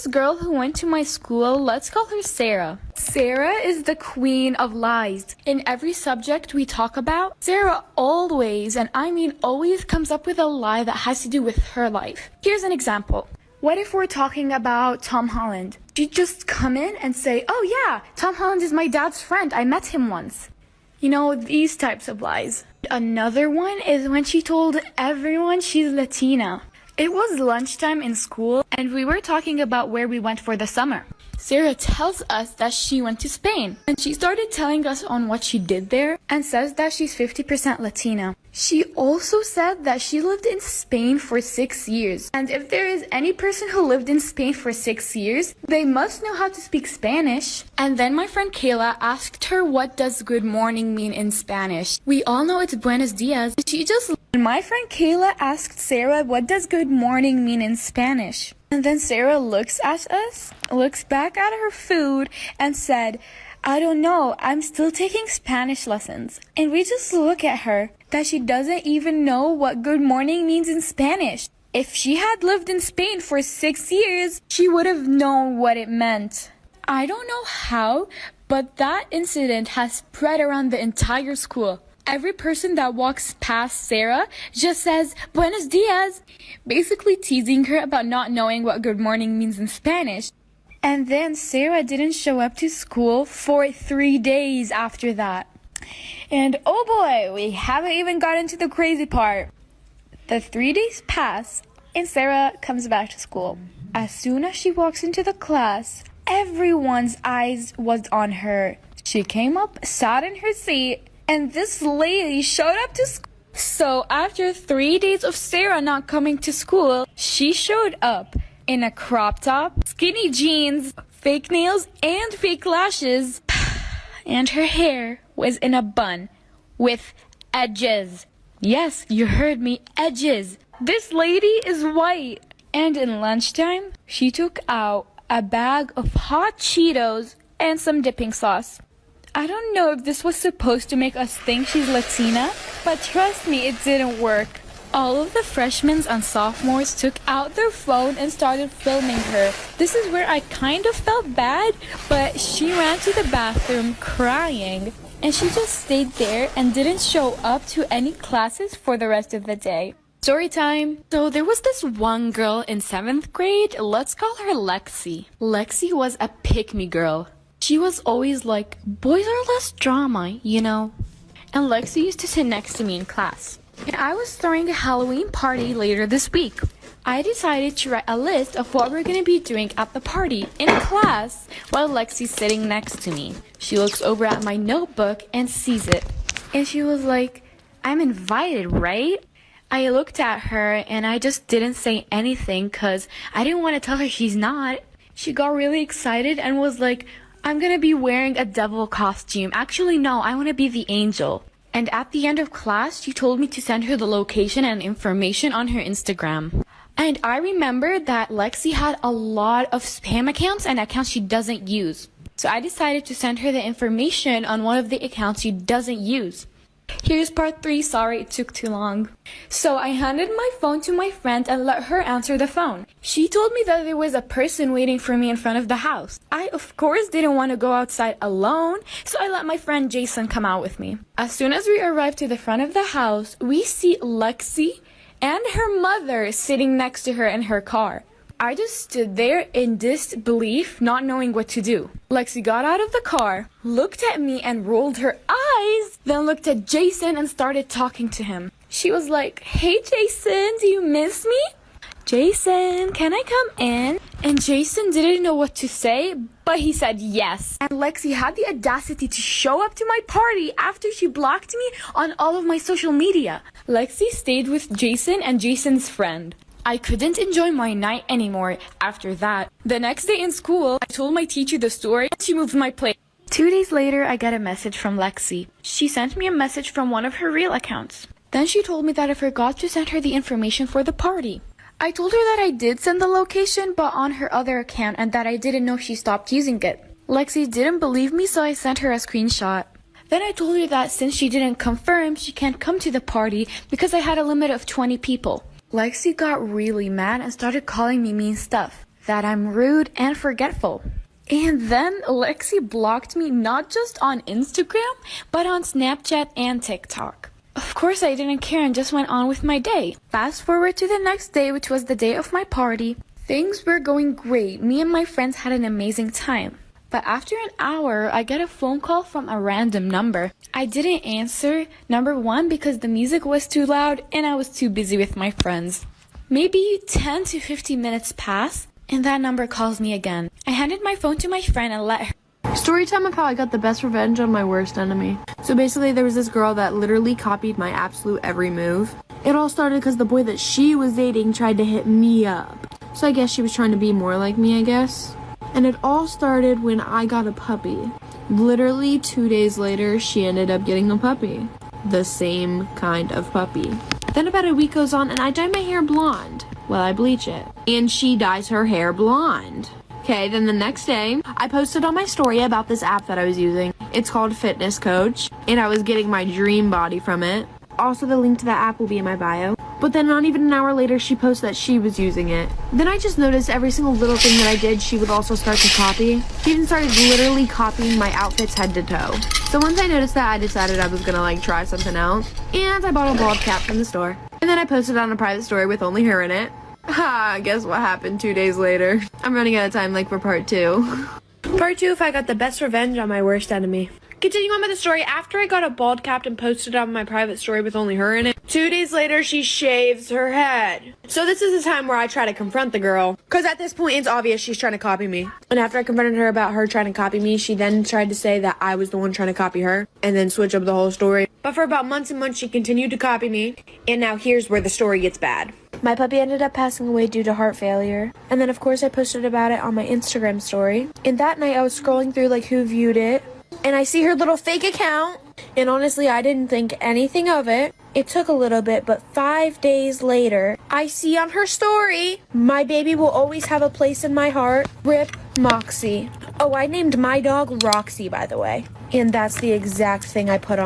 this girl who went to my school. Let's call her Sarah. Sarah is the queen of lies. In every subject we talk about, Sarah always, and I mean always, comes up with a lie that has to do with her life. Here's an example. What if we're talking about Tom Holland? She'd just come in and say, oh yeah, Tom Holland is my dad's friend. I met him once. You know, these types of lies. Another one is when she told everyone she's Latina. It was lunchtime in school and we were talking about where we went for the summer. Sarah tells us that she went to Spain and she started telling us on what she did there and says that she's 50% Latina. She also said that she lived in Spain for 6 years. And if there is any person who lived in Spain for 6 years, they must know how to speak Spanish. And then my friend Kayla asked her, what does good morning mean in Spanish? We all know it's buenos dias. My friend Kayla asked Sarah, what does good morning mean in Spanish? And then Sarah looks at us, looks back at her food, and said, I don't know, I'm still taking Spanish lessons. And we just look at her, that she doesn't even know what good morning means in Spanish. If she had lived in Spain for 6 years, she would have known what it meant. I don't know how, but that incident has spread around the entire school. Every person that walks past Sarah just says, buenos dias, basically teasing her about not knowing what good morning means in Spanish. And then Sarah didn't show up to school for 3 days after that. And oh boy, we haven't even gotten to the crazy part. The 3 days pass and Sarah comes back to school. As soon as she walks into the class, everyone's eyes was on her. She came up, sat in her seat, and this lady showed up to school. So after 3 days of Sarah not coming to school, she showed up in a crop top, skinny jeans, fake nails, and fake lashes. And her hair was in a bun with edges. Yes, you heard me, edges. This lady is white. And in lunchtime, she took out a bag of hot Cheetos and some dipping sauce. I don't know if this was supposed to make us think she's Latina, but trust me, it didn't work. All of the freshmen and sophomores took out their phone and started filming her. This is where I kind of felt bad, but she ran to the bathroom crying. And she just stayed there and didn't show up to any classes for the rest of the day. Story time. So there was this one girl in 7th grade, let's call her Lexi. Lexi was a pick-me girl. She was always like, boys are less drama, you know. And Lexi used to sit next to me in class. And I was throwing a Halloween party later this week. I decided to write a list of what we're going to be doing at the party in class while Lexi's sitting next to me. She looks over at my notebook and sees it. And she was like, I'm invited, right? I looked at her and I just didn't say anything because I didn't want to tell her she's not. She got really excited and was like, I'm gonna be wearing a devil costume. Actually, no, I want to be the angel. And at the end of class, she told me to send her the location and information on her Instagram. And I remembered that Lexi had a lot of spam accounts and accounts she doesn't use. So I decided to send her the information on one of the accounts she doesn't use. Here's part 3, sorry it took too long. So I handed my phone to my friend and let her answer the phone. She told me that there was a person waiting for me in front of the house. I of course didn't want to go outside alone, so I let my friend Jason come out with me. As soon as we arrived to the front of the house, we see Lexi and her mother sitting next to her in her car. I just stood there in disbelief, not knowing what to do. Lexi got out of the car, looked at me and rolled her eyes, then looked at Jason and started talking to him. She was like, hey Jason, do you miss me? Jason, can I come in? And Jason didn't know what to say, but he said yes. And Lexi had the audacity to show up to my party after she blocked me on all of my social media. Lexi stayed with Jason and Jason's friend. I couldn't enjoy my night anymore after that. The next day in school, I told my teacher the story and she moved my plate. 2 days later, I got a message from Lexi. She sent me a message from one of her real accounts. Then she told me that I forgot to send her the information for the party. I told her that I did send the location, but on her other account, and that I didn't know she stopped using it. Lexi didn't believe me, so I sent her a screenshot. Then I told her that since she didn't confirm, she can't come to the party because I had a limit of 20 people. Lexi got really mad and started calling me mean stuff. that I'm rude and forgetful. And then Lexi blocked me not just on Instagram, but on Snapchat and TikTok. Of course, I didn't care and just went on with my day. Fast forward to the next day, which was the day of my party. Things were going great. Me and my friends had an amazing time. But after an hour, I get a phone call from a random number. I didn't answer, number one, because the music was too loud and I was too busy with my friends. Maybe 10 to 15 minutes pass, and that number calls me again. I handed my phone to my friend and let her. Story time of how I got the best revenge on my worst enemy. So basically there was this girl that literally copied my absolute every move. It all started because the boy that she was dating tried to hit me up. So I guess she was trying to be more like me, I guess. And it all started when I got a puppy. Literally 2 days later, she ended up getting a puppy. The same kind of puppy. Then about a week goes on and I dye my hair blonde. Well, I bleach it. And she dyes her hair blonde. Okay, then the next day, I posted on my story about this app that I was using. It's called Fitness Coach, and I was getting my dream body from it. Also, the link to that app will be in my bio. But then not even an hour later, she posted that she was using it. Then I just noticed every single little thing that I did, she would also start to copy. She even started literally copying my outfits head to toe. So once I noticed that, I decided I was gonna try something out. And I bought a bald cap from the store. And then I posted on a private story with only her in it. Ha, guess what happened 2 days later? I'm running out of time for part 2. Part 2, if I got the best revenge on my worst enemy. Continuing on with the story, after I got a bald cap and posted on my private story with only her in it, 2 days later, she shaves her head. So this is the time where I try to confront the girl. Because at this point, it's obvious she's trying to copy me. And after I confronted her about her trying to copy me, she then tried to say that I was the one trying to copy her. And then switch up the whole story. But for about months and months, she continued to copy me. And now here's where the story gets bad. My puppy ended up passing away due to heart failure. And then, of course, I posted about it on my Instagram story. And that night, I was scrolling through, who viewed it. And I see her little fake account. And honestly, I didn't think anything of it. It took a little bit, but 5 days later, I see on her story, my baby will always have a place in my heart. Rip Moxie. Oh, I named my dog Roxy, by the way. And that's the exact thing I put on.